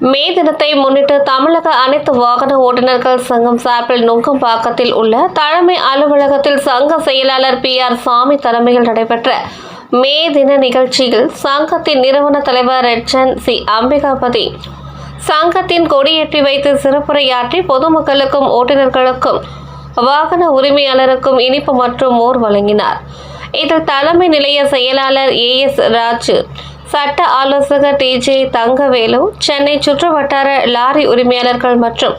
மே தினத்தை முன்னிட்டு தமிழக அனைத்து வாகன ஓட்டுநர்கள் சங்கம் சார்பில் நுங்கம்பாக்கத்தில் உள்ள தலைமை அலுவலகத்தில் சங்க செயலாளர் PR சாமி தலைமையில் நடைபெற்ற மே தின நிகழ்ச்சியில் சங்கத்தின் நிறுவன தலைவர் ரெட்சன் சி அம்பிகாபதி சங்கத்தின் கொடியேற்றி வைத்து சிறப்புரையாற்றி பொதுமக்களுக்கும் ஓட்டுநர்களுக்கும் வாகன உரிமையாளருக்கும் இனிப்பு மற்றும் மோர் வழங்கினார். இதில் தலைமை நிலைய செயலாளர் AS ராஜு, சட்ட ஆலோசகர் TJ தங்கவேலு, சென்னை சுற்றுவட்டார லாரி உரிமையாளர்கள் மற்றும்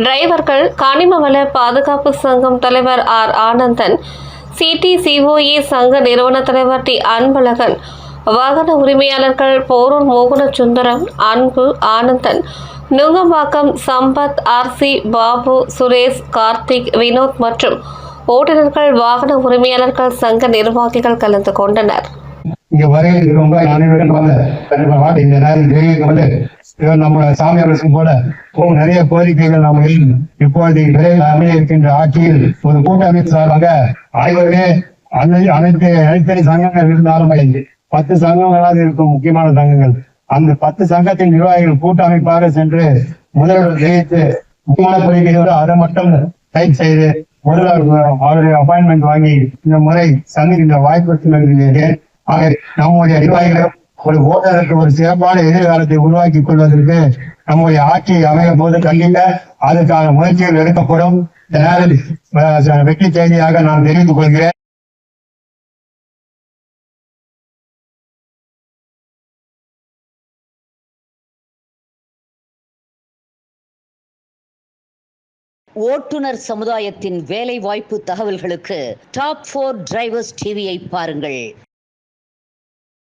டிரைவர்கள், கனிமவள பாதுகாப்பு சங்கம் தலைவர் R ஆனந்தன், CTCOA சங்க நிறுவன தலைவர் T அன்பழகன், வாகன உரிமையாளர்கள் போரூர் மோகன சுந்தரம், அன்பு, ஆனந்தன், நுங்கம்பாக்கம் சம்பத், RC பாபு, சுரேஷ், கார்த்திக், வினோத் மற்றும் ஓட்டுநர்கள் வாகன உரிமையாளர்கள் சங்க நிர்வாகிகள் கலந்து கொண்டனர். இங்க வரையில் இருக்கிறவங்க அனைவரும் இந்த நம்ம சாமி அரசு போல நிறைய கோரிக்கைகள் நாம் இப்போது விரைவில் அமைய இருக்கின்ற ஆட்சியில் ஒரு கூட்டமைப்பு சார்பாக ஆய்வகமே அனைத்து அனைத்தனி சங்கங்கள் இருந்தாலும் 10 சங்கங்களாக இருக்கும் முக்கியமான சங்கங்கள். அந்த 10 சங்கத்தின் நிர்வாகிகள் கூட்டமைப்பாக சென்று முதல்வர் ஜெயித்து முக்கியமான கோரிக்கைகளோடு அதை மட்டும் டைப் செய்து முதல்வர் அவருடைய அப்பாயின்மெண்ட் வாங்கி இந்த முறை சங்க வாய்ப்பு நம்முடைய நிர்வாகிகளும் ஒரு ஓட்டுநருக்கு ஒரு சிறப்பான எதிர்காலத்தை உருவாக்கி கொள்வதற்கு நம்முடைய ஆட்சி அமைய போது கண்டிப்பா அதற்கான முயற்சிகள் எடுக்கப்படும். வெற்றி செய்தியாக நான் தெரிவித்துக் கொள்கிறேன். ஓட்டுநர் சமுதாயத்தின் வேலை வாய்ப்பு தகவல்களுக்கு Top 4 டிரைவர்ஸ் டிவியை பாருங்கள்.